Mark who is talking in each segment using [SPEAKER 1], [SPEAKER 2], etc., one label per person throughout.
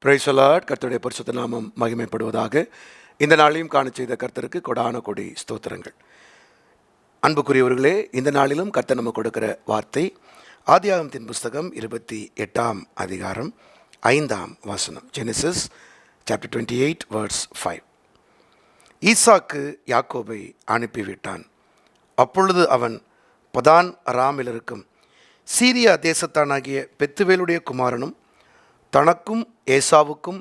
[SPEAKER 1] Praise the Lord. கர்த்தருடைய பரிசுத்த நாமம் மகிமைப்படுவதாக. இந்த நாளையும் காண செய்த கர்த்தருக்கு கொடான கொடி ஸ்தோத்திரங்கள். அன்புக்குரியவர்களே, இந்த நாளிலும் கர்த்தர் நம்ம கொடுக்கிற வார்த்தை ஆதியாகமத்தின் புஸ்தகம் 28ஆம் அதிகாரம் 5ஆம் வசனம். Genesis chapter 28 verse 5. ஈசாக்கு யாக்கோபை அனுப்பிவிட்டான். அப்பொழுது அவன் பதான் அராமில் இருக்கும் சீரியா தேசத்தானாகிய பெத்துவேலுடைய குமாரனும் தனக்கும் ஏசாவுக்கும்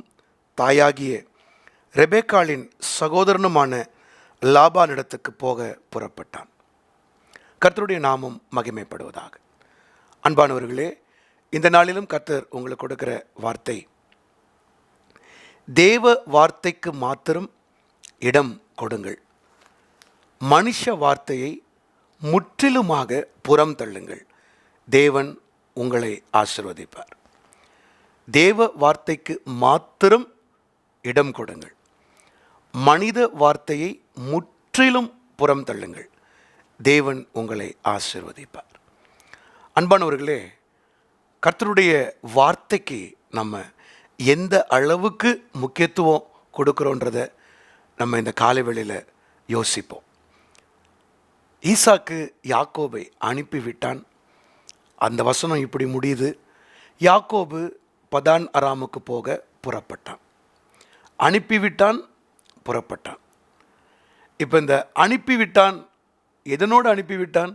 [SPEAKER 1] தாயாகிய ரெபேக்காளின் சகோதரனுமான லாபானிடத்துக்கு போக புறப்பட்டான். கர்த்தருடைய நாமம் மகிமைப்படுவதாக. அன்பானவர்களே, இந்த நாளிலும் கர்த்தர் உங்களுக்கு கொடுக்கிற வார்த்தை, தேவ வார்த்தைக்கு மாத்திரம் இடம் கொடுங்கள், மனுஷ வார்த்தையை முற்றிலுமாக புறம் தள்ளுங்கள், தேவன் உங்களை ஆசீர்வதிப்பார். தேவ வார்த்தைக்கு மாத்திரம் இடம் கொடுங்கள், மனித வார்த்தையை முற்றிலும் புறம் தள்ளுங்கள், தேவன் உங்களை ஆசீர்வதிப்பார். அன்பானவர்களே, கர்த்தருடைய வார்த்தைக்கு நம்ம எந்த அளவுக்கு முக்கியத்துவம் கொடுக்குறோன்றதை நம்ம இந்த காலை வேளையில் யோசிப்போம். ஈசாக்கு யாக்கோபை அனுப்பிவிட்டான். அந்த வசனம் இப்படி முடியுது. யாக்கோபு பதான் அராமுக்கு போக புறப்பட்டான். அனுப்பிவிட்டான், புறப்பட்டான். இப்போ இந்த அனுப்பிவிட்டான், எதனோடு அனுப்பிவிட்டான்?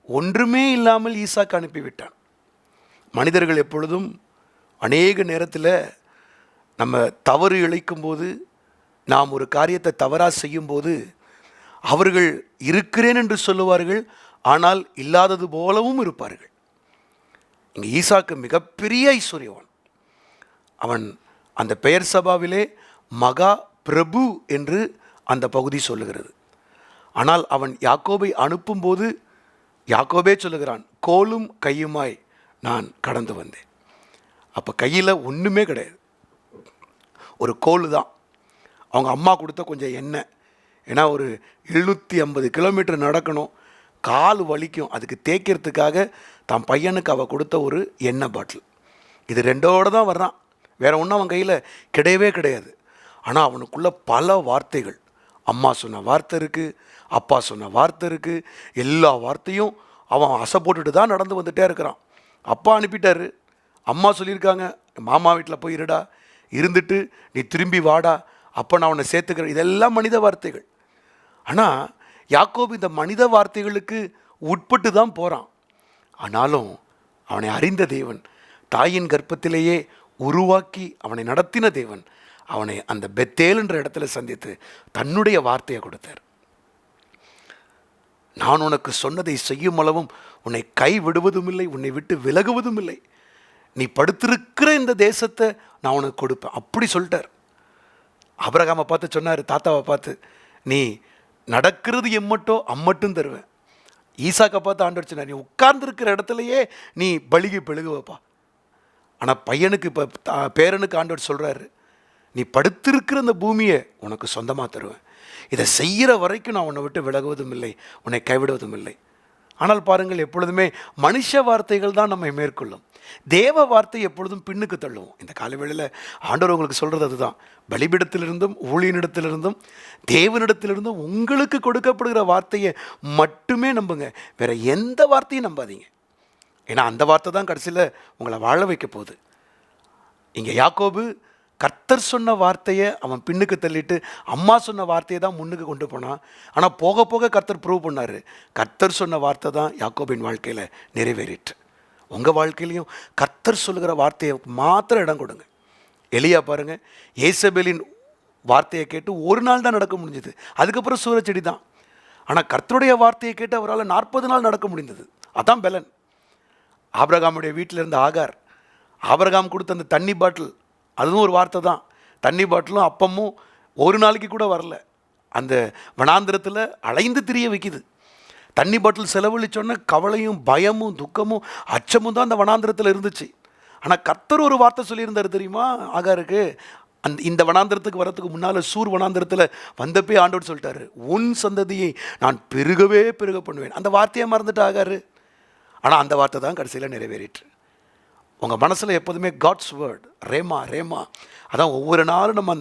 [SPEAKER 1] ஒன்றுமே இல்லாமல் ஈசாக்கு அனுப்பிவிட்டான். மனிதர்கள் எப்பொழுதும் அநேக நேரத்தில் நம்ம தவறு இழைக்கும்போது, நாம் ஒரு காரியத்தை தவறாக செய்யும்போது, அவர்கள் இருக்கிறேன் என்று சொல்லுவார்கள், ஆனால் இல்லாதது போலவும் இருப்பார்கள். இங்கே ஈசாக்கு மிகப்பெரிய ஐஸ்வர்யவான். அவன் அந்த பெயர் சபாவிலே மகா பிரபு என்று அந்த பகுதி சொல்லுகிறது. ஆனால் அவன் யாக்கோபை அனுப்பும்போது யாக்கோபே சொல்லுகிறான், கோலும் கையுமாய் நான் கடந்து வந்தேன். அப்போ கையில் ஒன்றுமே கிடையாது, ஒரு கோல் தான். அவங்க அம்மா கொடுத்த கொஞ்சம் எண்ணெய். ஏன்னா ஒரு 750 கிலோமீட்டர் நடக்கணும், கால் வலிக்கும், அதுக்கு தேய்க்கிறதுக்காக தன் பையனுக்கு அவள் கொடுத்த ஒரு எண்ணெய் பாட்டில். இது ரெண்டோடு தான் வர்றான், வேற ஒன்றும் அவன் கையில் கிடையவே கிடையாது. ஆனால் அவனுக்குள்ள பல வார்த்தைகள், அம்மா சொன்ன வார்த்தை இருக்குது, அப்பா சொன்ன வார்த்தை இருக்குது, எல்லா வார்த்தையும் அவன் அசை போட்டுட்டு தான் நடந்து வந்துகிட்டே இருக்கிறான். அப்பா அனுப்பிட்டாரு, அம்மா சொல்லியிருக்காங்க, மாமா வீட்டில் போய் இருடா, இருந்துட்டு நீ திரும்பி வாடா, அப்போ நான் அவனை சேர்த்துக்கிறேன். இதெல்லாம் மனித வார்த்தைகள். ஆனால் யாக்கோபு இந்த மனித வார்த்தைகளுக்கு உட்பட்டு தான் போகிறான். ஆனாலும் அவனை அறிந்த தேவன், தாயின் கர்ப்பத்திலேயே உருவாக்கி அவனை நடத்தின தேவன், அவனை அந்த பெத்தேல் என்ற இடத்துல சந்தித்து தன்னுடைய வார்த்தையை கொடுத்தார். நான் உனக்கு சொன்னதை செய்யும் அளவும் உன்னை கை விடுவதும் இல்லை, உன்னை விட்டு விலகுவதும் இல்லை, நீ படுத்திருக்கிற இந்த தேசத்தை நான் உனக்கு கொடுப்பேன், அப்படி சொல்லிட்டார். ஆபிரகாமை பார்த்து சொன்னார், தாத்தாவை பார்த்து, நீ நடக்கிறது எம்மட்டோ அம்மட்டும் தருவேன். ஈசாக்கை பார்த்து ஆண்டவர் சொன்னார், நீ உட்கார்ந்துருக்கிற இடத்துலையே நீ பலிகை பெழுகுவப்பா. ஆனால் பையனுக்கு இப்போ பேரனுக்கு ஆண்டவர் சொல்கிறாரு, நீ படுத்திருக்கிற அந்த பூமியை உனக்கு சொந்தமாக தருவேன், இதை செய்கிற வரைக்கும் நான் உன்னை விட்டு விலகுவதும் இல்லை, உன்னை கைவிடுவதும் இல்லை. ஆனால் பாருங்கள், எப்பொழுதுமே மனுஷ வார்த்தைகள் தான் நம்மை மேற்கொள்ளும், தேவ வார்த்தை எப்பொழுதும் பின்னுக்கு தள்ளுவோம். இந்த காலவேளையில் ஆண்டவர் உங்களுக்கு சொல்கிறது அதுதான். பலிபீடத்திலிருந்தும் ஊழியனிடத்திலிருந்தும் தேவனிடத்திலிருந்தும் உங்களுக்கு கொடுக்கப்படுகிற வார்த்தையை மட்டுமே நம்புங்க, வேற எந்த வார்த்தையும் நம்பாதீங்க. ஏன்னா அந்த வார்த்தை தான் கடைசியில் உங்களை வாழ வைக்க போகுது. இங்கே யாக்கோபு கர்த்தர் சொன்ன வார்த்தையை அவன் பின்னுக்கு தள்ளிட்டு அம்மா சொன்ன வார்த்தையை தான் முன்னுக்கு கொண்டு போனான். ஆனால் போக போக கர்த்தர் ப்ரூவ் பண்ணார், கர்த்தர் சொன்ன வார்த்தை தான் யாக்கோபின் வாழ்க்கையில் நிறைவேறிட்டு. உங்கள் வாழ்க்கையிலையும் கர்த்தர் சொல்லுகிற வார்த்தையை மாத்திரம் இடம் கொடுங்க. எலியா பாருங்கள், ஏசபேலின் வார்த்தையை கேட்டு ஒரு நாள் தான் நடக்க முடிஞ்சது, அதுக்கப்புறம் சூரச்செடி தான். ஆனால் கர்த்தருடைய வார்த்தையை கேட்டு அவரால் 40 நாள் நடக்க முடிந்தது. அதான் பெலன். ஆபிரகாமுடைய வீட்டில் இருந்த ஆகார், ஆபிரகாம் கொடுத்த அந்த தண்ணி பாட்டில், அதுவும் ஒரு வார்த்தை தான். தண்ணி பாட்டிலும் அப்பமும் ஒரு நாளைக்கு கூட வரல, அந்த வனாந்திரத்தில் அலைந்து திரிய வைக்குது. தண்ணி பாட்டில் செலவழிச்சோன்னே கவலையும் பயமும் துக்கமும் அச்சமும் தான் அந்த வனாந்திரத்தில் இருந்துச்சு. ஆனால் கர்த்தர் ஒரு வார்த்தை சொல்லியிருந்தார் தெரியுமா ஆகாருக்கு, இந்த வனாந்திரத்துக்கு வரத்துக்கு முன்னால் சூர் வனாந்திரத்தில் வந்தப்பே ஆண்டவர் சொல்லிட்டாரு, உன் சந்ததியை நான் பெருகவே பெருக பண்ணுவேன். அந்த வார்த்தையை மறந்துட்டு ஆகாரு. ஆனால் அந்த வார்த்தை தான் கடைசியில் நிறைவேறிற்று. உங்கள் மனசில் எப்போதுமே காட்ஸ் வேர்ட், ரேமா ரேமா. அதான் ஒவ்வொரு நாளும் நம்ம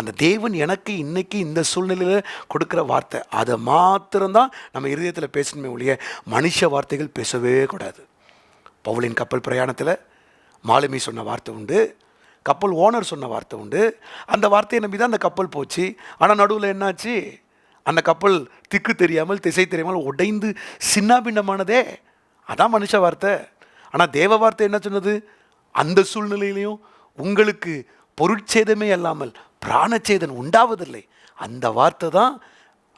[SPEAKER 1] அந்த தேவன் எனக்கு இன்னைக்கு இந்த சூழ்நிலையில் கொடுக்குற வார்த்தை, அதை மாத்திரம்தான் நம்ம இருதயத்தில் பேசணுமே ஒழிய மனுஷ வார்த்தைகள் பேசவே கூடாது. பவுலின் கப்பல் பிரயாணத்தில் மாலுமி சொன்ன வார்த்தை உண்டு, கப்பல் ஓனர் சொன்ன வார்த்தை உண்டு. அந்த வார்த்தையை நம்பி தான் அந்த கப்பல் போச்சு. ஆனால் நடுவில் என்னாச்சு? அந்த கப்பல் திக்கு தெரியாமல் திசை தெரியாமல் உடைந்து சின்னாபின்னமானதே. அதான் மனுஷ வார்த்தை. ஆனால் தேவ வார்த்தை என்ன சொன்னது? அந்த சூழ்நிலையிலையும் உங்களுக்கு பொருட்சேதமே அல்லாமல் பிராணச்சேதன் உண்டாவதில்லை. அந்த வார்த்தை தான்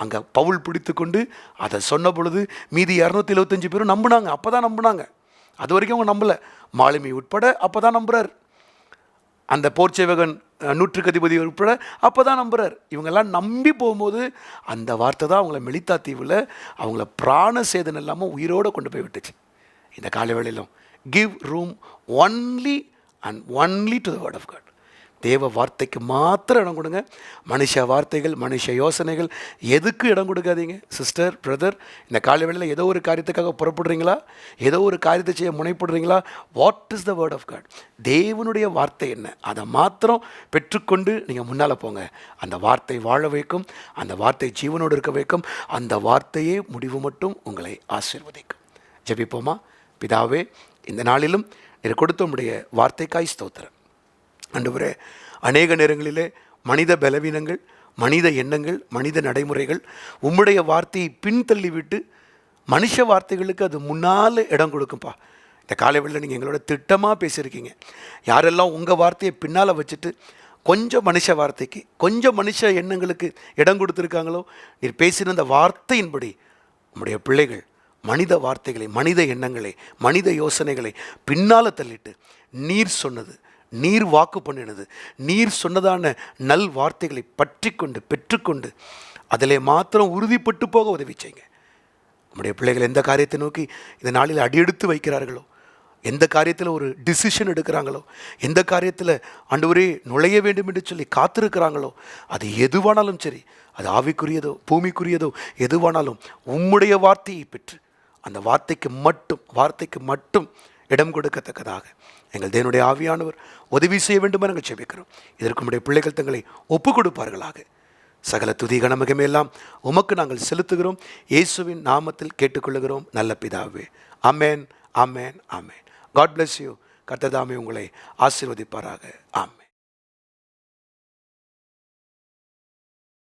[SPEAKER 1] அங்கே பவுல் பிடித்து கொண்டு அதை சொன்ன பொழுது மீதி 275 பேரும் நம்பினாங்க. அப்போ தான் நம்பினாங்க. அது வரைக்கும் அவங்க நம்பலை. மாலுமி உட்பட அப்போ தான் நம்புகிறார். அந்த போர்ச்சேவகன் 100க்கு அதிபதி உட்பட அப்போ தான் நம்புகிறார். இவங்கெல்லாம் நம்பி போகும்போது அந்த வார்த்தை தான் அவங்கள மெலித்தா தீவில் அவங்கள பிராண சேதம் இல்லாமல் உயிரோடு கொண்டு போய் விட்டுச்சு. இந்த காலை வேளையிலும் give room only and only to the word of God. தேவ வார்த்தைக்கு மாத்திரம் இடம் கொடுங்க. மனுஷ வார்த்தைகள், மனுஷ யோசனைகள் எதுக்கு இடம் கொடுக்காதீங்க. சிஸ்டர், பிரதர், இந்த காலை வேளையில் ஏதோ ஒரு காரியத்துக்காக புறப்படுறீங்களா? ஏதோ ஒரு காரியத்தை செய்ய முனைப்படுறீங்களா? What is the word of God? தேவனுடைய வார்த்தை என்ன, அதை மாத்திரம் பெற்றுக்கொண்டு நீங்கள் முன்னால் போங்க. அந்த வார்த்தை வாழ வைக்கும், அந்த வார்த்தை ஜீவனோடு இருக்க வைக்கும், அந்த வார்த்தையே முடிவு மட்டும் உங்களை ஆசீர்வதிக்கும். ஜெபிப்போமா? பிதாவே, இந்த நாளிலும் நீர் கொடுத்த உம்முடைய வார்த்தைக்காய் ஸ்தோத்திரம். ஆண்டவரே, அநேக நேரங்களிலே மனித பலவீனங்கள், மனித எண்ணங்கள், மனித நடைமுறைகள் உம்முடைய வார்த்தையை பின்தள்ளிவிட்டு மனுஷ வார்த்தைகளுக்கு அது முன்னால் இடம் கொடுக்கும்ப்பா. இந்த காலை வேளையில் நீங்கள் எங்களோட திட்டமாக பேசியிருக்கீங்க. யாரெல்லாம் உங்கள் வார்த்தையை பின்னால் வச்சுட்டு கொஞ்சம் மனுஷ வார்த்தைக்கு, கொஞ்சம் மனுஷ எண்ணங்களுக்கு இடம் கொடுத்துருக்காங்களோ, நீர் பேசின அந்த வார்த்தையின்படி உம்முடைய பிள்ளைகள் மனித வார்த்தைகளை, மனித எண்ணங்களை, மனித யோசனைகளை பின்னால் தள்ளிட்டு நீர் சொன்னது, நீர் வாக்கு பண்ணினது, நீர் சொன்னதான நல் வார்த்தைகளை பற்றி கொண்டு பெற்றுக்கொண்டு அதிலே மாத்திரம் உறுதிப்பட்டு போக உதவி செய்யுங்க. நம்முடைய பிள்ளைகள் எந்த காரியத்தை நோக்கி இந்த நாளில் அடியெடுத்து வைக்கிறார்களோ, எந்த காரியத்தில் ஒரு டிசிஷன் எடுக்கிறாங்களோ, எந்த காரியத்தில் ஆண்டவரே நுழைய வேண்டும் என்று சொல்லி காத்திருக்கிறாங்களோ, அது எதுவானாலும் சரி, அது ஆவிக்குரியதோ பூமிக்குரியதோ எதுவானாலும் உம்முடைய வார்த்தையை பெற்று அந்த வார்த்தைக்கு மட்டும் இடம் கொடுக்கத்தக்கதாக எங்கள் தேவனுடைய ஆவியானவர் உதவி செய்ய வேண்டும் நாங்கள் ஜெபிக்கிறோம். இதற்கு நம்முடைய பிள்ளைகள் தங்களை ஒப்பு கொடுப்பார்களாக. சகல துதி கனமகமே எல்லாம் உமக்கு நாங்கள் செலுத்துகிறோம். இயேசுவின் நாமத்தில் கேட்டுக்கொள்ளுகிறோம் நல்ல பிதாவே. Amen, amen, amen. God bless you. கர்த்தர் தாமே உங்களை ஆசீர்வதிப்பாராக. ஆமென்.